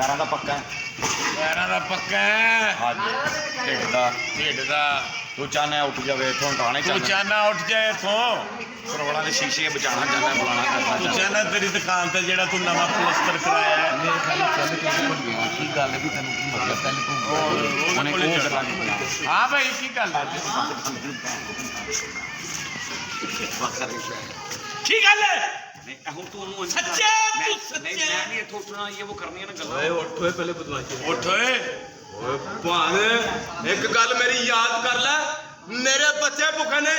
ਪੈਰਾਂ ਦਾ ਪੱਕਾ ਪੈਰਾਂ ਦਾ ਪੱਕਾ ਹੈ ਢਿੱਡ ਦਾ ਤੂੰ ਚਾਹਨਾ ਉੱਠ ਜਾਵੇ ਇੱਥੋਂ ਟਾਣੇ ਤੂੰ ਚਾਹਨਾ ਉੱਠ ਜਾਏ ਇੱਥੋਂ ਕਰੋੜਾਂ ਦੇ ਸ਼ੀਸ਼ੇ ਬਚਾਉਣਾ ਚਾਹੁੰਦਾ ਫਲਾਣਾ ਕਰਨਾ ਤੂੰ ਚਾਹਨਾ ਤੇਰੀ ਦੁਕਾਨ ਤੇ ਜਿਹੜਾ ਤੂੰ ਨਵਾਂ ਪਲਸਤਰ ਕਰਾਇਆ ਹੈ ਮੇਰੇ ਖਾਲੀ ਚੱਲ ਕੇ ਭੁੱਲ ਗਿਆ ਕੀ ਗੱਲ ਵੀ ਤੈਨੂੰ ਕੀ ਮਤਲਬ ਪਹਿਲੇ ਤੂੰ ਹਾਂ ਭਾਈ ਕੀ ਗੱਲ ਹੈ ਕੀ ਗੱਲ ਹੈ ਹੁਣ ਤੂੰ ਸੱਚੇ ਤੂੰ ਸੱਚੇ ਮੈਂ ਨਹੀਂ ਇੱਥੋਂ ਉੱਠਣਾ ਇਹ ਉਹ ਕਰਨੀਆਂ ਨਾ ਗੱਲਾਂ ਓਏ ਉੱਠ ਓਏ ਪਹਿਲੇ ਬਦਮਾਸ਼ੀ ਉੱਠ ਓਏ ਓਏ ਭਾਣ ਇੱਕ ਗੱਲ ਮੇਰੀ ਯਾਦ ਕਰ ਲੈ ਮੇਰੇ ਬੱਚੇ ਭੁੱਖੇ ਨੇ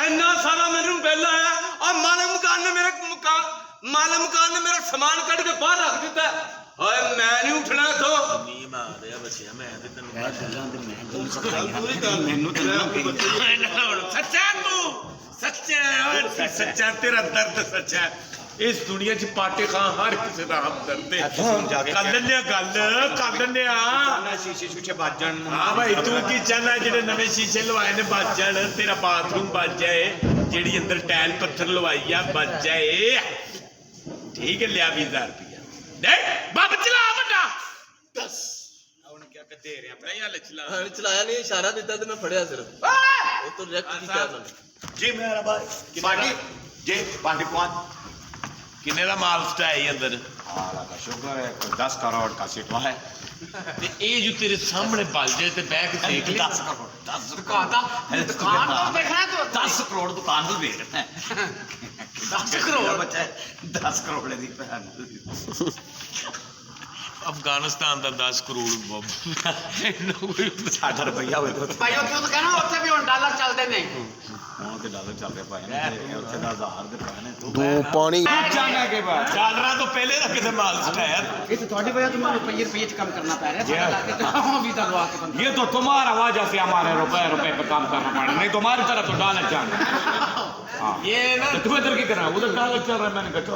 ਇੰਨਾ ਸਾਰਾ ਮੈਨੂੰ ਬਿੱਲ ਆਇਆ ਆ ਮਾਲਕ ਮਕਾਨ ਨੇ ਮੇਰਾ ਸਮਾਨ ਕੱਢ ਕੇ ਬਾਹਰ ਰੱਖ ਦਿੱਤਾ ਓਏ ਮੈਂ ਨਹੀਂ ਉੱਠਣਾ ਇੱਥੋਂ ਨੀ ਮਾਰਿਆ ਬੱਚਿਆ ਮੈਂ ਤੇ ਤੈਨੂੰ ਮੈਂ ਗੱਲਾਂ ਤੇ ਮੈਂ ਗੱਲ ਸੱਚਾਈ ਮੈਨੂੰ ਤੈਨੂੰ ਸੱਚਾ ਤੂੰ ਸੱਚਾ ਓਏ ਸੱਚਾ ਤੇਰਾ ਦਰਦ ਸੱਚਾ ਇਸ ਦੁਨੀਆ 'ਚ ਪਾਟੇ ਖਾਂ ਹਰ ਕਿਸੇ ਦਾ ਹਮਦਰਦ ਹੈ ਕਰ ਲੈਂਦੇ ਆ ਸ਼ੀਸ਼ੇ ਸ਼ੂਸ਼ੇ ਵੱਜ ਜਾਣ ਹਾਂ ਭਾਈ ਤੂੰ ਕੀ ਚਾਹਨਾ ਜਿਹੜੇ ਨਵੇਂ ਸ਼ੀਸ਼ੇ ਲਵਾਏ ਨੇ ਵੱਜ ਜਾਣ ਤੇਰਾ ਬਾਥਰੂਮ ਵੱਜ ਜਾਏ ਜਿਹੜੀ ਅੰਦਰ ਟਾਇਲ ਪੱਥਰ ਲਵਾਈ ਆ ਵੱਜ ਜਾਏ ਠੀਕ ਹੈ ਲਿਆ 20000 ਰੁਪਇਆ ਨਹੀਂ ਬੱਬ ਚਲਾ ਵੱਡਾ ਦੱਸ ਹੁਣ ਕੀ ਕਰਦੇ ਰਿਹਾ ਨਹੀਂ ਹਲੇ ਚਲਾ ਚਲਾਇਆ ਨਹੀਂ ਇਸ਼ਾਰਾ ਦਿੱਤਾ ਤੇ ਮੈਂ ਫੜਿਆ ਸਿਰਫ ਉਹ ਤੋਂ ਰਿਐਕਟ ਕੀ ਕਰਨਾ जी मेरा भाई पार्टी जी पार्टी कौन किन्ने दा माल स्टाई अंदर आला का शुगर है 10 करोड़ का सिटवा है ते ये जो तेरे सामने बल जाए ते बैग देख ले 10 करोड़ 10 दुकान तो देखना तो 10 करोड़ दुकान तो देखना है 10 करोड़ बच्चा 10 करोड़ दी भैन अफगानिस्तान दा 10 करोड़ साडा रुपया होए तो ਭਾਈ ਉਹ ਕਿਉਂ ਤਾਂ ਕਹਿਣਾ ਉੱਥੇ ਵੀ ਹੁਣ ਡਾਲਰ ਚੱਲਦੇ ਨੇ ਹੁਣ ਤੇ ਡਾਲਰ ਚੱਲ ਰਿਹਾ ਭਾਈ ਨੇ ਉੱਥੇ ਦਾ 1000 ਦੇ ਪਏ ਨੇ ਤੂੰ ਦੋ ਪਾਣੀ ਜਾਣਾ के बाद डॉलरां तो पहले दा किते माल स्टाया ਇਹ ਤਾਂ ਤੁਹਾਡੀ ਵਜ੍ਹਾ ਤੋਂ ਮੈਨੂੰ ਰੁਪਈਏ ਚ ਕੰਮ ਕਰਨਾ ਪੈ ਰਿਹਾ ਸਾਡਾ ਲਾ ਕੇ ਤਾਂ ਵੀ ਤਾਂ ਲਵਾ ਕੇ ਬੰਦਾ ये तो तुम्हारा वजह से हमारे रुपए पे काम करना पड़ा नहीं तुम्हारी तरफ तो डॉलर जाना हाँ ये ना तो तू इधर की कर रहा है उधर डॉलर चल रहा है मैंने कहा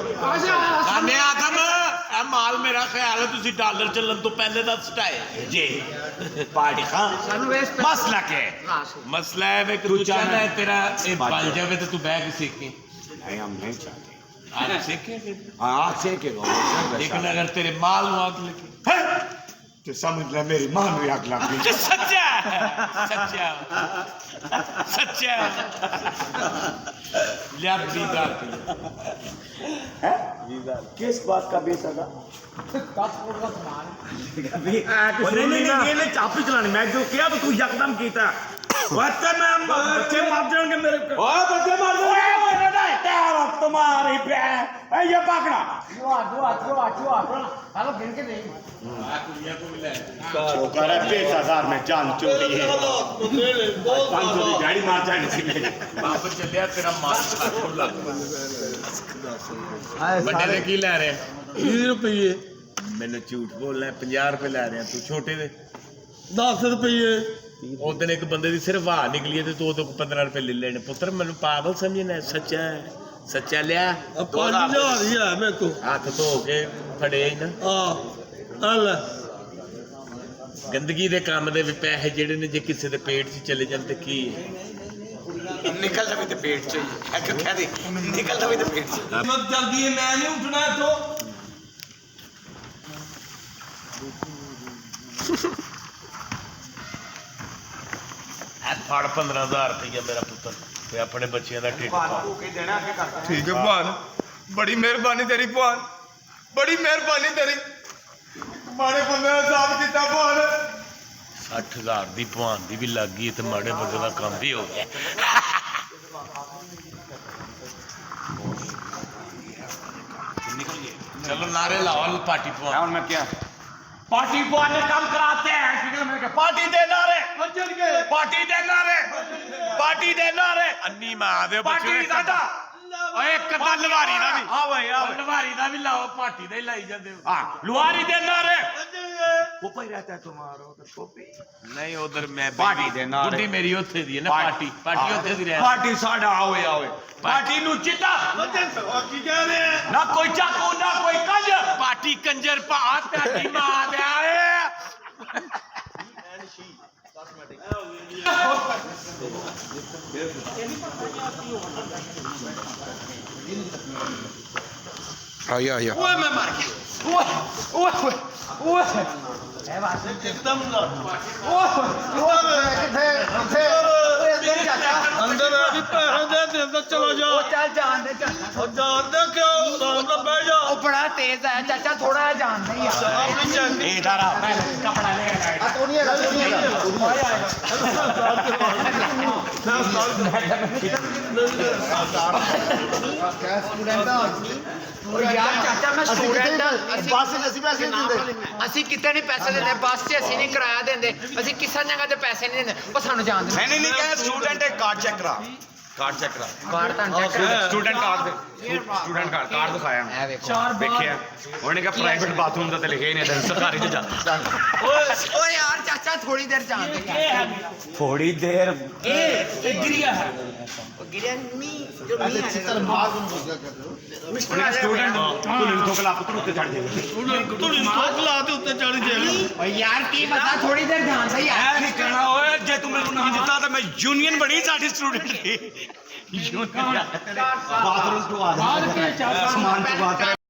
खाने आदम ए माल मेरा ख्याल है तुसी डॉलर चलन तो पहले दा स्टाया जी पार्टी खां ਸਾਨੂੰ ਇਸ मसला क्या है ਹਾਂ मसला है वे तू चाहना है तेरा ये बल जावे तो तू बैग सीखे नहीं हम नहीं चाहते आज सीखे आज से के लेकिन अगर तेरे माल में आग लगे तो समझ ले मेरी मां में आग लग गई सच्चा सच्चा सच्चा लिया 20000 रुपया किस बात का बेस आगा 10 ਕਰੋੜ ਦਾ ਸਮਾਨ नहीं चापी चलानी मैं जो किया तो तू यकदम कीता बच्चे में बच्चे मर जाएंगे मेरे ओए बच्चे मर जाएंगे तुम्हारी बहन ये पकड़ा ਜੋ ਹਾਲੋ ਗਿਣ ਕੇ ਨਹੀਂ करे 20,000 में जान चोरी है 500 की गाड़ी मार जाएगी वापस चलिया तेरा माल साठो लग बड़े ने की ले रहे 20 ਰੁਪਏ मैंने झूठ बोलना 50 रुपए ले रहे हैं तू छोटे दे 10 ਰੁਪਏ उस दिन एक बंदे दी सिर्फ हां निकली है तो तू 15 रुपए ले लेने पुत्र मैनू पागल समझना सच्चा लिया 5000 ही है मेरे को हाथ धो के फड़े ही ना आ ले गंदगी दे काम दे भी पैसे जेड़े ने जे किसी दे पेट च चले जान ते की निकल जावे ते पेट से कह दे निकल जावे ते पेट से मत जल्दी मैं नहीं उठना तो फड़ 15,000 रुपया मेरा पुत्र ते अपने बच्चियां दा ढिड पा ठीक है भान बड़ी मेहरबानी तेरी भान बड़ी मेहरबानी तेरी माड़े बंदे ने साफ किया भान 60,000 दी भवान दी भी लग गई ते माड़े बंदे दा काम भी हो गया चलो नारे लाओ पार्टी भवान और मैं क्या पार्टी वाले काम कराते हैं पार्टी दे नारे पार्टी दे नारे अन्नी मां दे पार्टी साडा ओए एक कदा लवारी दा भी हां भाई हां लवारी दा भी लाओ पार्टी दे लाई जांदे हो हां लुहारी दे नारे ऊपर रहता है तुम्हारा उधर टोपी नहीं उधर मैं पार्टी दे नारे बुड्ढी मेरी ओथे दी है ना पार्टी ओथे दी रह पार्टी साडा आओए पार्टी नु चिता की कह रहे हैं ना कोई चाकू ना कोई कंज पार्टी कंजर पा तेरी मां दे आए आया ਓਏ ਮੈਂ ਮਰ ਗਿਆ ਓਏ ਅੰਦਰ ਆ ਵੀ ਪੈਸੇ ਦੇ ਦੇ ਅੰਦਰ ਚਲਾ ਜਾ ਚੱਲ ਜਾਣ ਦੇ ਉਹ ਜਾਣਦੇ ਕਿਉਂ ਆਰਾਮ ਨਾਲ ਬਹਿ ਜਾ ਉਹ ਬੜਾ ਤੇਜ਼ ਹੈ ਚਾਚਾ ਥੋੜਾ ਜਿਹਾ ਜਾਣਦਾ ਹੀ ਆ ਆਪਣੀ ਚੰਗੀ ਯਾਰ ਚਾਚਾ ਮੈਂ ਸਟੂਡੈਂਟ ਬੱਸ 'ਚ ਅਸੀਂ ਪੈਸੇ ਨਹੀਂ ਦਿੰਦੇ ਅਸੀਂ ਕਿਤੇ ਨਹੀਂ ਪੈਸੇ ਦਿੰਦੇ ਬੱਸ 'ਚ ਅਸੀਂ ਨਹੀਂ ਕਿਰਾਇਆ ਦਿੰਦੇ ਅਸੀਂ ਕਿਸੇ ਜਗ੍ਹਾ ਤੇ ਪੈਸੇ ਨਹੀਂ ਦਿੰਦੇ ਉਹ ਸਾਨੂੰ ਜਾਣ ਦਿੰਦੇ ਨਹੀਂ ਕਹੇ ਸਟੂਡੈਂਟ ਕਾਰਡ ਚੈੱਕ ਕਰਾ ਕਾਰਡ ਚੈੱਕ ਕਰਾ ਕਾਰਡ ਤਾਂ ਚੈੱਕ ਕਰ ਸਟੂਡੈਂਟ ਕਾਰਡ ਸਟੂਡੈਂਟ ਕਾਰਡ ਦਿਖਾਇਆ ਇਹ ਵੇਖੋ ਵੇਖਿਆ ਉਹਨੇ ਕਿਹਾ ਪ੍ਰਾਈਵੇਟ ਬਾਥਰੂਮ ਦਾ ਤੇ ਲਿਖਿਆ ਹੀ ਨਹੀਂ ਸਰਕਾਰੀ ਤੇ ਜਾ ਓਏ ਯਾਰ ਚਾਚਾ ਥੋੜੀ ਦੇਰ ਜਾਣ ਦੇ ਥੋੜੀ ਦੇਰ ਉਹਨੇ ਸਟੂਡੈਂਟ ਤੂੰ ਤੋਂ ਕਲਾ ਪੁੱਤਰ ਉੱਤੇ ਚੜ ਜਾਏਗਾ ਤੂੰ ਲਾ ਤੇ ਉੱਤੇ ਚੜ ਜਾ ਓਏ ਯਾਰ ਕੀ ਪਤਾ ਥੋੜੀ ਦੇਰ ਜਾਣ ਦੇ ਯਾਰ ਐ ਨਹੀਂ ਕਹਿਣਾ ਓਏ ਜੇ ਤੂੰ ਮੈਨੂੰ ਨਹੀਂ ਦਿੱਤਾ ਤਾਂ ਮੈਂ ਯੂਨੀਅਨ ਬਣੀ ਸਾਡੀ ਸਟੂਡੈਂਟ ਦੀ ਯੂਨੀਅਨ ਬਾਥਰੂਮ ਤੋਂ ਆ ਜਾ ਸਮਾਨ ਤੋਂ ਬਾਤ